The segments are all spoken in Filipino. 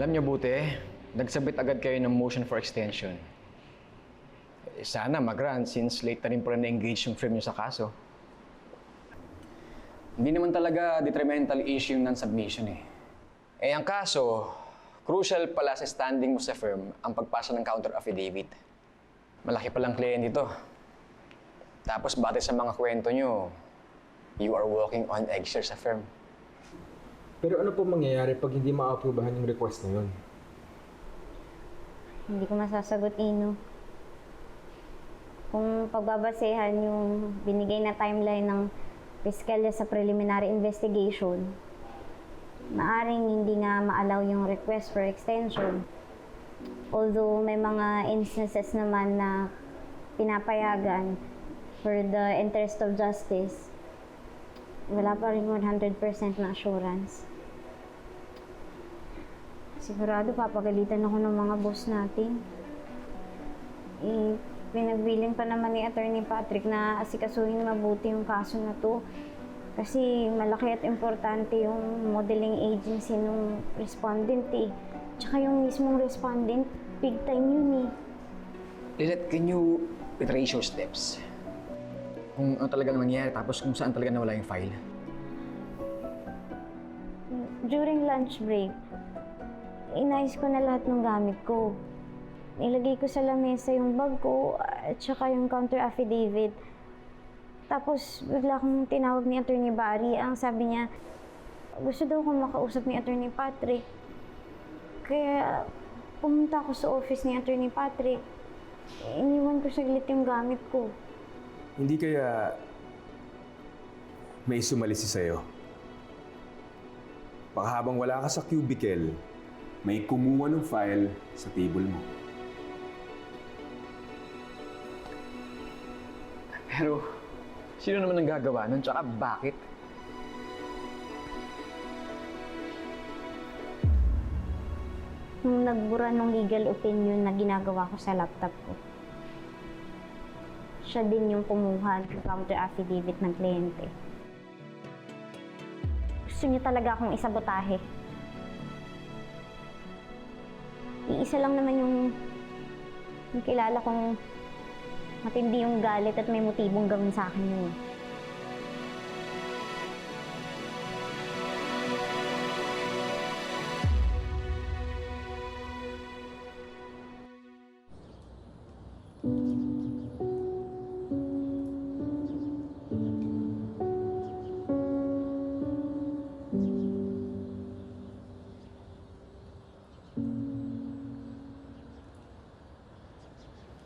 Alam niyo buti, nagsabit agad kayo ng motion for extension. Sana mag-grant since late na rin po na-engage yung firm niyo sa kaso. Hindi naman talaga detrimental issue yung non-submission eh. Ang kaso, crucial pala sa standing mo sa firm ang pagpasa ng counter affidavit. Malaki palang client ito. Tapos batay sa mga kwento nyo, you are walking on eggshells sa firm. Pero ano po mangyayari pag hindi ma-approvehan yung request na yun? Hindi ko masasagot, Ino. Kung pagbabasehan yung binigay na timeline ng piskalya sa preliminary investigation, maaring hindi nga ma-allow yung request for extension. Although may mga instances naman na pinapayagan for the interest of justice, wala pa rin 100% na assurance. Sigurado papagalitan ako ng mga boss natin. Pinagbilin pa naman ni Attorney Patrick na asikasuhin mabuti yung kaso na to. Kasi malaki at importante yung modeling agency ng respondent eh. Tsaka yung mismong respondent, big time yun eh. Lilet, can you retrace your steps? Kung ano talagang nangyayari, tapos kung saan talaga nawala yung file? During lunch break, inayos ko na lahat ng gamit ko. Nilagay ko sa lamesa yung bag ko at saka yung counter affidavit. Tapos bigla akong tinawag ni Attorney Barry. Ang sabi niya, gusto daw akong makausap ni Attorney Patrick. Kaya pumunta ako sa office ni Attorney Patrick. Iniwan ko saglit yung gamit ko. Hindi kaya may sumalisi sa'yo? Baka habang wala ka sa cubicle, may kumuha ng file sa table mo. Pero, sino naman ang gagawa nun? Tsaka bakit? Nung nagbura ng legal opinion na ginagawa ko sa laptop ko, siya din yung kumuha ng counter affidavit ng kliyente. Gusto niya talaga akong isabotahe. Iisa lang naman yung kilala kong matindi yung galit at may motibong gawin sa akin yun.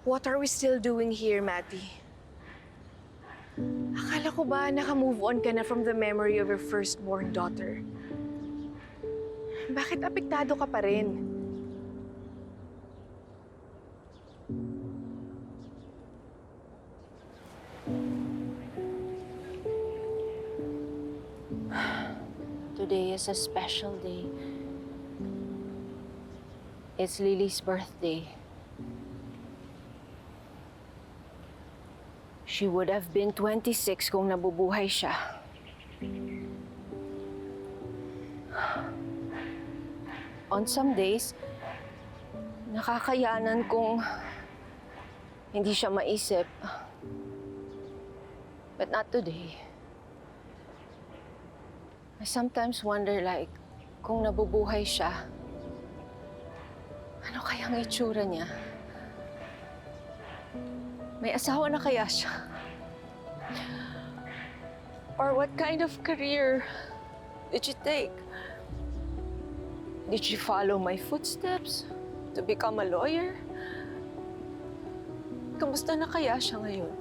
What are we still doing here, Matty? Akala ko ba naka-move on ka na from the memory of your firstborn daughter? Bakit apektado ka pa rin? Today is a special day. It's Lily's birthday. She would have been 26 kung nabubuhay siya. On some days, nakakayanan kong hindi siya maisip. But not today. I sometimes wonder like, kung nabubuhay siya, ano kayang itsura niya? May asawa na kaya siya? Or what kind of career did she take? Did she follow my footsteps to become a lawyer? Kamusta na kaya siya ngayon?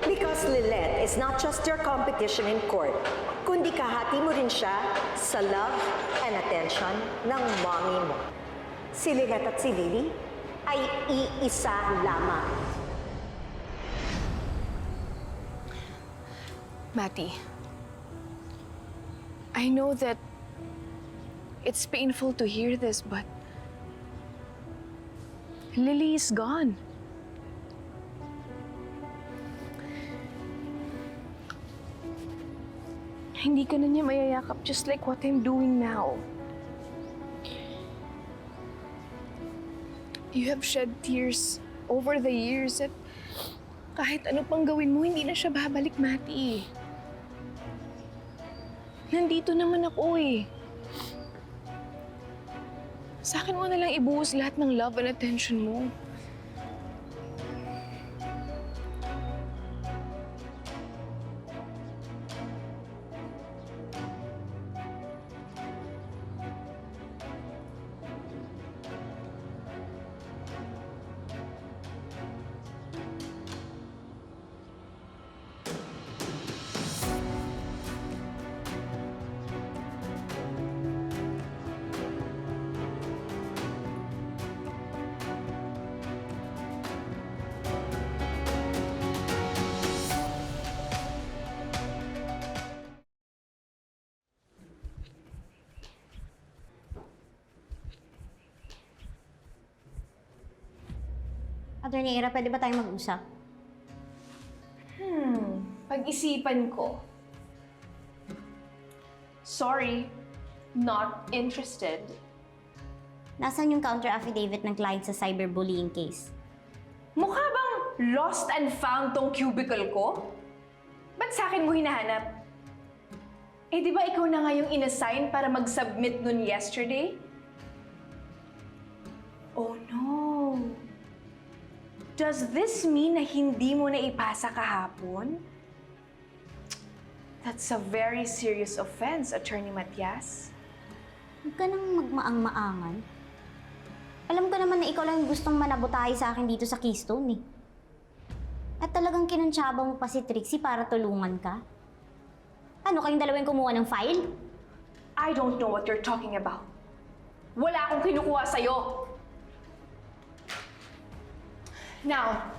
Because Lilette is not just your competition in court, kundi kahati mo rin siya sa love and attention ng mommy mo. Si Lilette at si Lily ay iisa lamang. Matty, I know that it's painful to hear this, but Lily is gone. Hindi ka na niya mayayakap just like what I'm doing now. You have shed tears over the years at kahit ano pang gawin mo, hindi na siya babalik, Mati. Nandito naman ako eh. Sa akin mo na lang ibuhos lahat ng love and attention mo. Attorney Ira, pwede ba tayong mag-usap? Pag-isipan ko. Sorry, not interested. Nasaan yung counter affidavit ng client sa cyberbullying case? Mukha bang lost and found tong cubicle ko? Ba't sa akin mo hinahanap? Eh, di ba ikaw na nga yung inassign para mag-submit nun yesterday? Oh no. Does this mean na hindi mo na ipasa kahapon? That's a very serious offense, Attorney Matias. Huwag ka nang magmaang-maangan. Alam ko naman na ikaw lang yung gustong manabutahe sa akin dito sa Keystone eh. At talagang kinuntsaba mo pa si Trixie para tulungan ka? Ano, kayong dalawang kumuha ng file? I don't know what you're talking about. Wala akong kinukuha sa'yo. Now,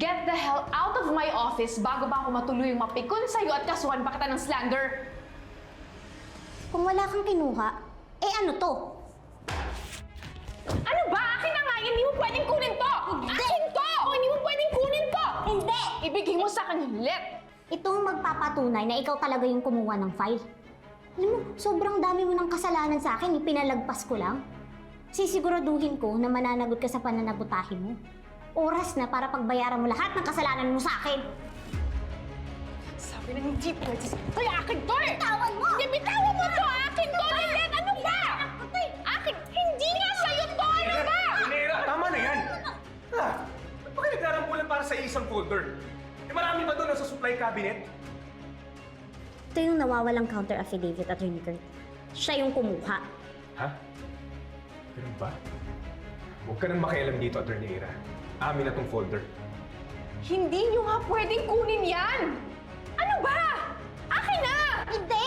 get the hell out of my office bago ba ako matuluyang mapikon sa'yo at kasuhan pa kita ng slander. Kung wala kang kinuha, eh ano to? Ano ba? Akin na nga! Hindi mo pwedeng kunin to! Akin to! Hindi mo pwedeng kunin to! Hindi! Ibigay mo sa akin ulit! Ito ang magpapatunay na ikaw talaga yung kumuha ng file. Alam mo, sobrang dami mo ng kasalanan sa akin, pinalagpas ko lang. Sisiguraduhin ko na mananagot ka sa pananabutahe mo. Oras na para pagbayaran mo lahat ng kasalanan mo sa akin. Sabi na hindi pwede sa'yo. Akin to eh! Bitawan mo! Hindi, bitawan mo to! Akin to! Lilet! Ano ba? Akin! Hindi nga sa'yo to! Ano ba? Nera, tama na yan! Ba't pa kayo naglarambulan para sa isang folder? Eh marami pa doon sa supply cabinet? Ito yung nawawalang counter affidavit, Attorney Kurt. Siya yung kumuha. Ha? Ganun ba? Huwag ka nang makialam dito, Attorney Ira. Amin na tong folder. Hindi nyo nga pwedeng kunin yan! Ano ba? Akin na! Hindi!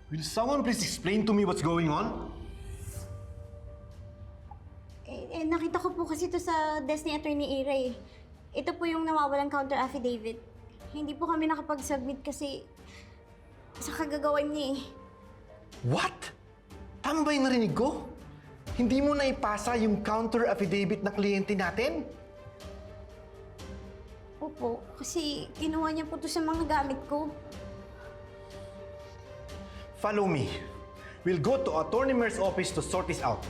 Will someone please explain to me what's going on? Nakita ko po kasi ito sa desk ni Attorney Ira eh. Ito po yung nawawalang counter affidavit. Hindi po kami nakapag-submit kasi sa kagagawan niya eh. What? Tama ba yung narinig ko? Hindi mo na ipasa yung counter affidavit na kliyente natin? Opo, kasi kinuha niya po ito sa mga gamit ko. Follow me. We'll go to Attorney Mayor's office to sort this out.